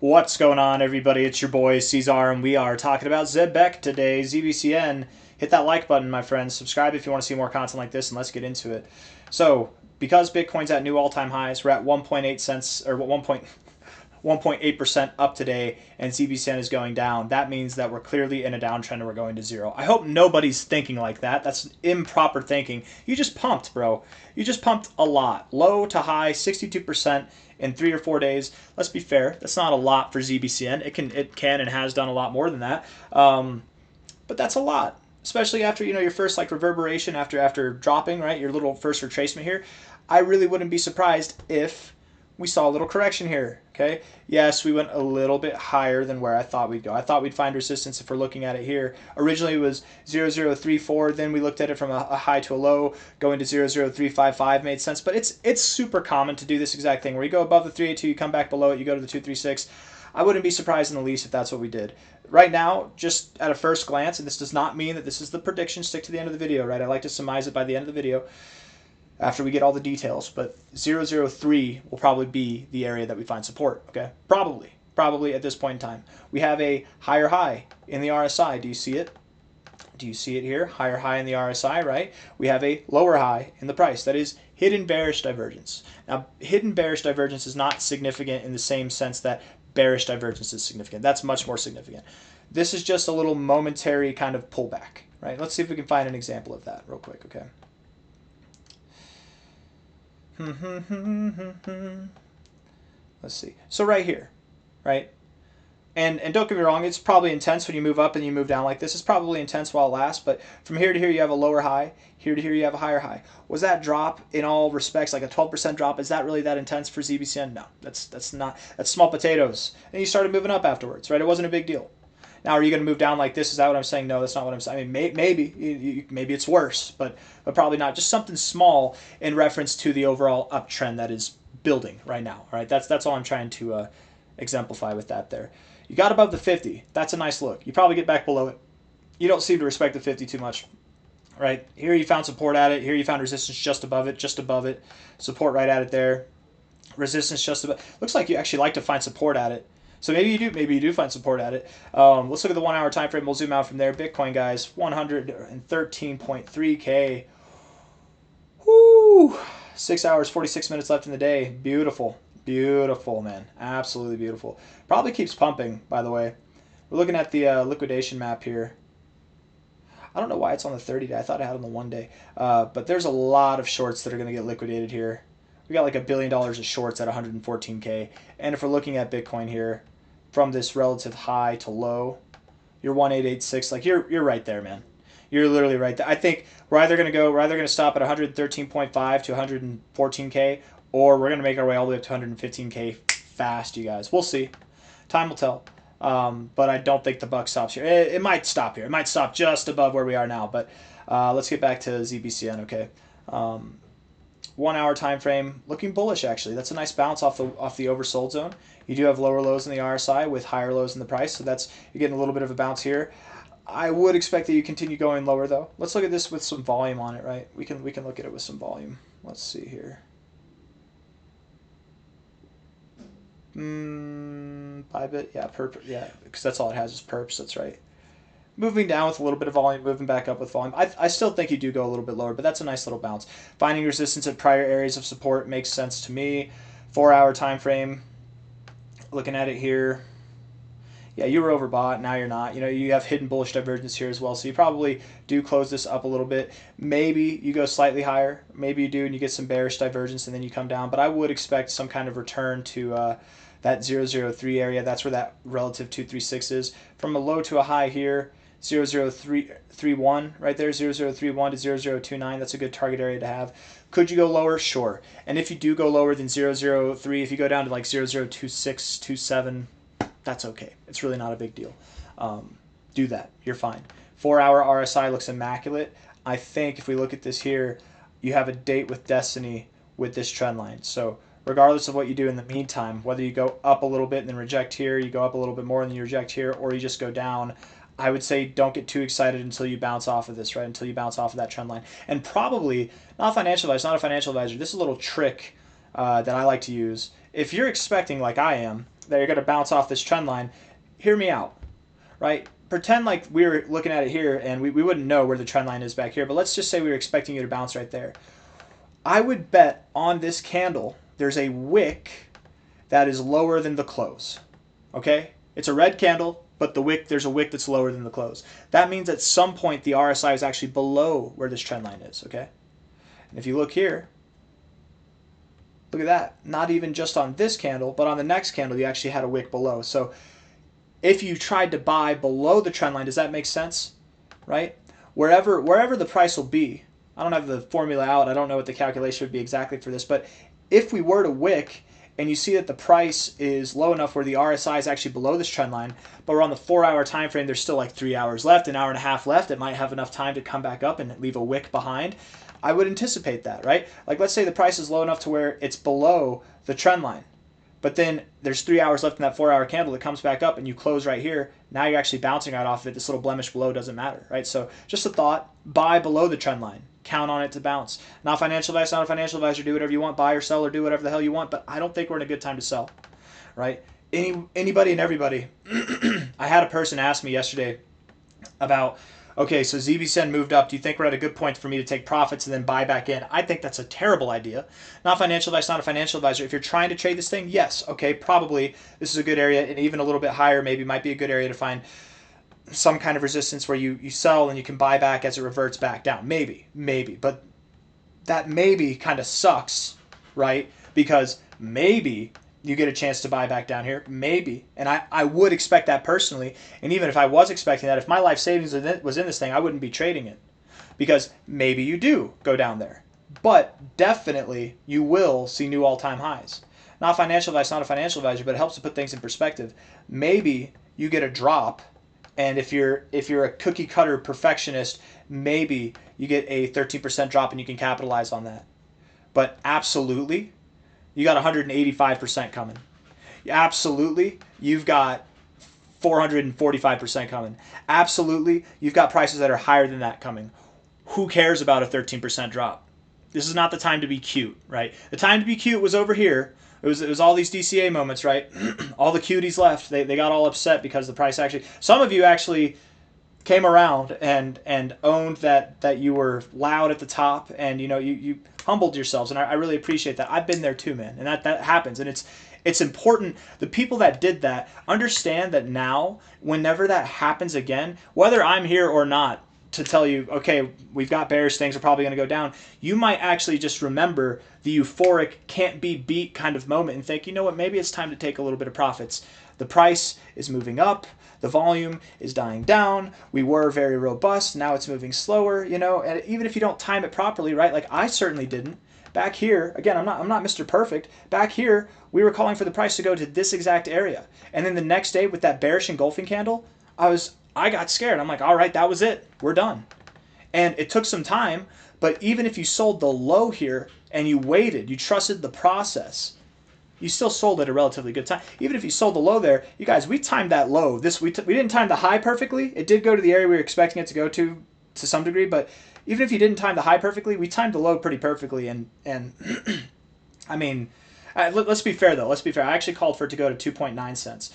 What's going on, everybody? It's your boy C-Zar, and we are talking about Zebec today, ZBCN. Hit that like button, my friends. Subscribe if you want to see more content like this, and let's get into it. So, because Bitcoin's at new all-time highs, we're at 1.8 cents, or 1.8% up today, and ZBCN is going down. That means that we're clearly in a downtrend and we're going to zero. I hope nobody's thinking like that. That's improper thinking. You just pumped, bro. You just pumped a lot. Low to high, 62% in 3 or 4 days. Let's be fair. That's not a lot for ZBCN. It can and has done a lot more than that. But that's a lot, especially after your first reverberation after dropping, right? Your little first retracement here. I really wouldn't be surprised if we saw a little correction here. Okay, yes, we went a little bit higher than where I thought we'd go. I thought we'd find resistance if we're looking at it here. Originally it was 0.034, then we looked at it from a high to a low, going to 0.0355 made sense. But it's super common to do this exact thing where you go above the 382, you come back below it, you go to the 236. I wouldn't be surprised in the least if that's what we did. Right now, just at a first glance, and this does not mean that this is the prediction, stick to the end of the video, right? I like to surmise it by the end of the video after we get all the details, but 0.03 will probably be the area that we find support, okay? Probably at this point in time. We have a higher high in the RSI. Do you see it? Do you see it here? Higher high in the RSI, right? We have a lower high in the price. That is hidden bearish divergence. Now, hidden bearish divergence is not significant in the same sense that bearish divergence is significant. That's much more significant. This is just a little momentary kind of pullback, right? Let's see if we can find an example of that real quick, okay? Let's see. So right here, right? And don't get me wrong, it's probably intense when you move up and you move down like this. It's probably intense while it lasts, but from here to here you have a lower high. Here to here you have a higher high. Was that drop in all respects like a 12% drop? Is that really that intense for ZBCN? No, that's not. That's small potatoes. And you started moving up afterwards, right? It wasn't a big deal. Now, are you going to move down like this? Is that what I'm saying? No, that's not what I'm saying. I mean, maybe it's worse, but probably not. Just something small in reference to the overall uptrend that is building right now. All right, that's all I'm trying to exemplify with that there. You got above the 50. That's a nice look. You probably get back below it. You don't seem to respect the 50 too much, right? Here you found support at it. Here you found resistance just above it. Support right at it there. Resistance just above. Looks like you actually like to find support at it. So maybe you do find support at it. Let's look at the 1 hour time frame. We'll zoom out from there. Bitcoin, guys, 113.3K. Whoo! 6 hours, 46 minutes left in the day. Beautiful. Beautiful, man. Absolutely beautiful. Probably keeps pumping, by the way. We're looking at the liquidation map here. I don't know why it's on the 30-day. I thought I had it on the 1 day. But there's a lot of shorts that are going to get liquidated here. We got like $1 billion of shorts at 114K. And if we're looking at Bitcoin here, from this relative high to low, you're 1886. Like you're right there, man. You're literally right there. I think we're either going to stop at 113.5 to 114K, or we're going to make our way all the way up to 115K fast, you guys. We'll see. Time will tell. But I don't think the buck stops here. It might stop here. It might stop just above where we are now. But let's get back to ZBCN, okay? 1 hour time frame looking bullish, actually. That's a nice bounce off the oversold zone. You do have lower lows in the RSI with higher lows in the price, so you're getting a little bit of a bounce here. I would expect that you continue going lower though. Let's look at this with some volume on it, right? We can look at it with some volume. Let's see here. Bybit, yeah, perp, yeah, because that's all it has is perps. That's right. Moving down with a little bit of volume, moving back up with volume. I still think you do go a little bit lower, but that's a nice little bounce. Finding resistance at prior areas of support makes sense to me. 4 hour time frame. Looking at it here. Yeah, you were overbought. Now you're not. You have hidden bullish divergence here as well, so you probably do close this up a little bit. Maybe you go slightly higher. Maybe you do, and you get some bearish divergence, and then you come down. But I would expect some kind of return to that 0.03 area. That's where that relative 236 is. From a low to a high here, 0.031 right there, 0.031 to 0.029. That's a good target area to have. Could you go lower? Sure. And if you do go lower than 0.003, if you go down to like 0.026, 27, that's okay. It's really not a big deal. Do that. You're fine. 4 hour RSI looks immaculate. I think if we look at this here, you have a date with destiny with this trend line. So regardless of what you do in the meantime, whether you go up a little bit and then reject here, you go up a little bit more and then you reject here, or you just go down, I would say don't get too excited until you bounce off of this, right? Until you bounce off of that trend line. And not a financial advisor, this is a little trick that I like to use. If you're expecting, like I am, that you're going to bounce off this trend line, hear me out, right? Pretend like we were looking at it here and we wouldn't know where the trend line is back here, but let's just say we were expecting you to bounce right there. I would bet on this candle there's a wick that is lower than the close, okay? It's a red candle, but there's a wick that's lower than the close. That means at some point the RSI is actually below where this trend line is, okay? And if you look here, look at that. Not even just on this candle, but on the next candle, you actually had a wick below. So if you tried to buy below the trend line, does that make sense? Right? Wherever the price will be, I don't have the formula out. I don't know what the calculation would be exactly for this, but if we were to wick and you see that the price is low enough where the RSI is actually below this trend line, but we're on the 4-hour time frame, there's still like 3 hours left, an hour and a half left, it might have enough time to come back up and leave a wick behind. I would anticipate that, right? Like let's say the price is low enough to where it's below the trend line, but then there's 3 hours left in that 4-hour candle that comes back up and you close right here. Now you're actually bouncing right off of it. This little blemish below doesn't matter, right? So just a thought, buy below the trend line. Count on it to bounce. Not financial advice, not a financial advisor. Do whatever you want, buy or sell or do whatever the hell you want, but I don't think we're in a good time to sell, right? Anybody and everybody. I had a person ask me yesterday about, okay, so ZBCN moved up. Do you think we're at a good point for me to take profits and then buy back in? I think that's a terrible idea. Not financial advice, not a financial advisor. If you're trying to trade this thing, yes, okay, probably this is a good area, and even a little bit higher maybe might be a good area to find some kind of resistance where you sell and you can buy back as it reverts back down. Maybe. But that maybe kind of sucks, right? Because maybe you get a chance to buy back down here. Maybe. And I would expect that personally. And even if I was expecting that, if my life savings was in this thing, I wouldn't be trading it. Because maybe you do go down there. But definitely you will see new all-time highs. Not financial advice, not a financial advisor, but it helps to put things in perspective. Maybe you get a drop. And if you're a cookie cutter perfectionist, maybe you get a 13% drop and you can capitalize on that. But absolutely, you got 185% coming. Absolutely, you've got 445% coming. Absolutely, you've got prices that are higher than that coming. Who cares about a 13% drop? This is not the time to be cute, right? The time to be cute was over here. It was all these DCA moments, right? All the cuties left. They got all upset because the price actually... Some of you actually came around and owned that you were loud at the top and you humbled yourselves, and I really appreciate that. I've been there too, man, and that happens, and it's important. The people that did that understand that now, whenever that happens again, whether I'm here or not, to tell you, okay, we've got bearish, things are probably going to go down, you might actually just remember the euphoric, can't be beat kind of moment and think, you know what, maybe it's time to take a little bit of profits. The price is moving up, the volume is dying down, we were very robust, now it's moving slower, and even if you don't time it properly, right, like I certainly didn't. Back here, again, I'm not Mr. Perfect. Back here, we were calling for the price to go to this exact area. And then the next day with that bearish engulfing candle, I got scared. I'm like, all right, that was it. We're done. And it took some time, but even if you sold the low here and you waited, you trusted the process, you still sold at a relatively good time. Even if you sold the low there, you guys, we timed that low. We didn't time the high perfectly. It did go to the area we were expecting it to go to some degree, but even if you didn't time the high perfectly, we timed the low pretty perfectly. And I mean, let's be fair though. Let's be fair. I actually called for it to go to 2.9 cents.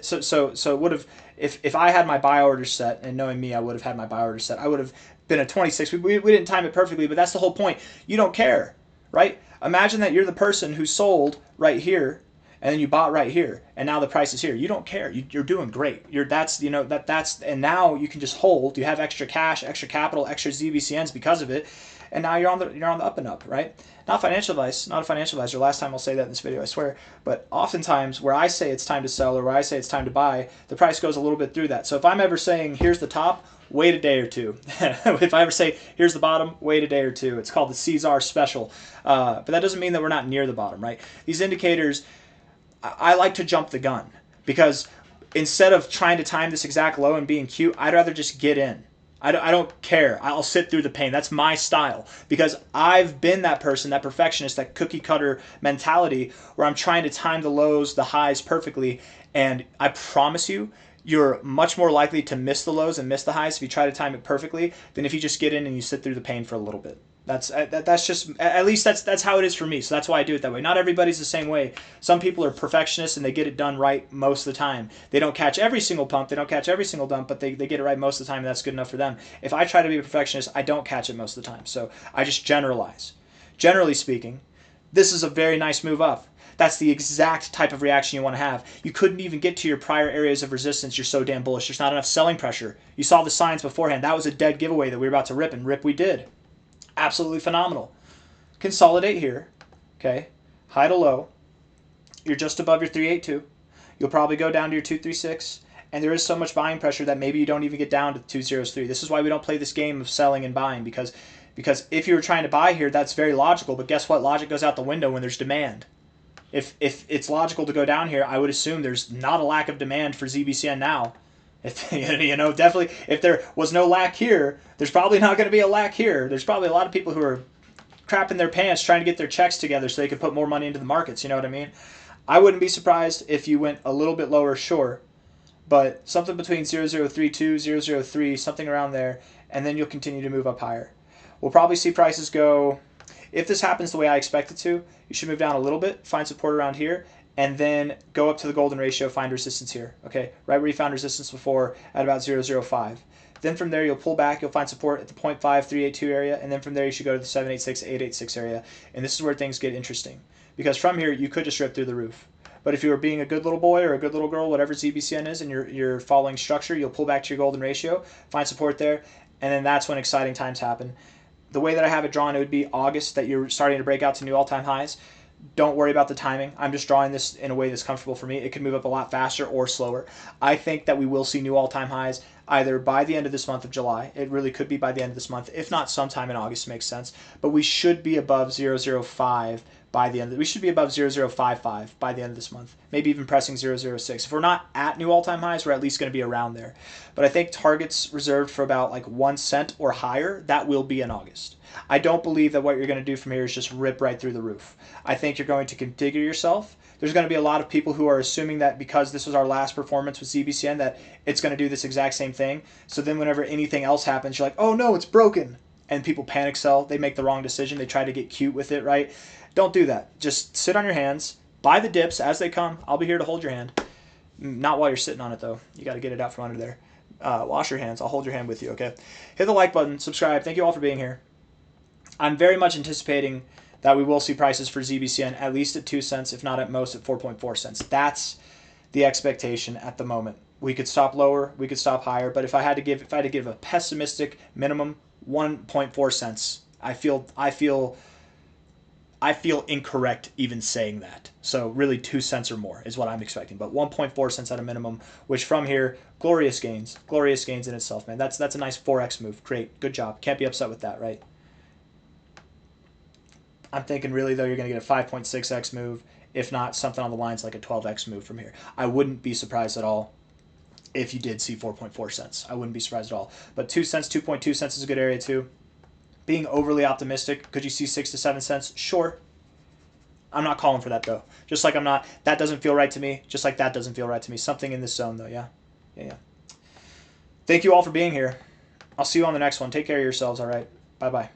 So it would have, if I had my buy order set, and knowing me, I would have had my buy order set. I would have been at 26. We didn't time it perfectly, but that's the whole point. You don't care, right? Imagine that you're the person who sold right here, and then you bought right here, and now the price is here. You don't care. You're doing great. And now you can just hold. You have extra cash, extra capital, extra ZBCNs because of it, and now you're on the up and up, right? Not financial advice, not a financial advisor. Last time I'll say that in this video, I swear. But oftentimes, where I say it's time to sell or where I say it's time to buy, the price goes a little bit through that. So if I'm ever saying here's the top, wait a day or two. If I ever say here's the bottom, wait a day or two. It's called the C-Zar special. But that doesn't mean that we're not near the bottom, right? These indicators, I like to jump the gun because instead of trying to time this exact low and being cute, I'd rather just get in. I don't care. I'll sit through the pain. That's my style because I've been that person, that perfectionist, that cookie cutter mentality where I'm trying to time the lows, the highs perfectly. And I promise you, you're much more likely to miss the lows and miss the highs if you try to time it perfectly than if you just get in and you sit through the pain for a little bit. That's just, at least that's how it is for me. So that's why I do it that way. Not everybody's the same way. Some people are perfectionists and they get it done right most of the time. They don't catch every single pump, they don't catch every single dump, but they get it right most of the time, and that's good enough for them. If I try to be a perfectionist, I don't catch it most of the time. So I just generalize. Generally speaking, this is a very nice move up. That's the exact type of reaction you want to have. You couldn't even get to your prior areas of resistance. You're so damn bullish. There's not enough selling pressure. You saw the signs beforehand. That was a dead giveaway that we were about to rip, and rip we did. Absolutely phenomenal. Consolidate here. Okay. High to low. You're just above your 382. You'll probably go down to your 236. And there is so much buying pressure that maybe you don't even get down to 203. This is why we don't play this game of selling and buying, because if you were trying to buy here, that's very logical. But guess what? Logic goes out the window when there's demand. If it's logical to go down here, I would assume there's not a lack of demand for ZBCN now. If, definitely, if there was no lack here, there's probably not going to be a lack here. There's probably a lot of people who are crapping their pants trying to get their checks together so they can put more money into the markets. You know what I mean? I wouldn't be surprised if you went a little bit lower, sure, but something between 0032, 003, something around there, and then you'll continue to move up higher. We'll probably see prices go, if this happens the way I expect it to, you should move down a little bit, find support around here, and then go up to the golden ratio, find resistance here, okay? Right where you found resistance before at about 005. Then from there, you'll pull back, you'll find support at the 0.5382 area, and then from there, you should go to the 786, 886 area. And this is where things get interesting, because from here, you could just rip through the roof. But if you were being a good little boy or a good little girl, whatever ZBCN is, and you're following structure, you'll pull back to your golden ratio, find support there, and then that's when exciting times happen. The way that I have it drawn, it would be August that you're starting to break out to new all-time highs. Don't worry about the timing. I'm just drawing this in a way that's comfortable for me. It could move up a lot faster or slower. I think that we will see new all-time highs either by the end of this month of July. It really could be by the end of this month. If not, sometime in August makes sense. But we should be above 005 by the end of, we should be above 0055 by the end of this month, maybe even pressing 006. If we're not at new all-time highs, we're at least going to be around there. But I think targets reserved for about like 1 cent or higher, that will be in August. I don't believe that what you're going to do from here is just rip right through the roof. I think you're going to configure yourself. There's going to be a lot of people who are assuming that because this was our last performance with ZBCN that it's going to do this exact same thing. So then whenever anything else happens, you're like, oh no, it's broken. And people panic sell. They make the wrong decision. They try to get cute with it, right? Don't do that. Just sit on your hands. Buy the dips as they come. I'll be here to hold your hand. Not while you're sitting on it, though. You got to get it out from under there. Wash your hands. I'll hold your hand with you, okay? Hit the like button. Subscribe. Thank you all for being here. I'm very much anticipating that we will see prices for ZBCN at least at 2 cents, if not at most at 4.4 cents. That's the expectation at the moment. We could stop lower. We could stop higher. But if I had to give a pessimistic minimum, 1.4 cents. I feel incorrect even saying that. So really 2 cents or more is what I'm expecting. But 1.4 cents at a minimum, which from here, glorious gains in itself, man. That's a nice 4x move. Great, good job. Can't be upset with that, right? I'm thinking really though you're going to get a 5.6x move, if not something on the lines like a 12x move from here. I wouldn't be surprised at all if you did see 4.4 cents. I wouldn't be surprised at all. But 2 cents, 2.2 cents is a good area too. Being overly optimistic, could you see 6 to 7 cents? Sure. I'm not calling for that though. Just like I'm not, that doesn't feel right to me. Just like that doesn't feel right to me. Something in this zone though, yeah? Yeah. Thank you all for being here. I'll see you on the next one. Take care of yourselves, all right? Bye-bye.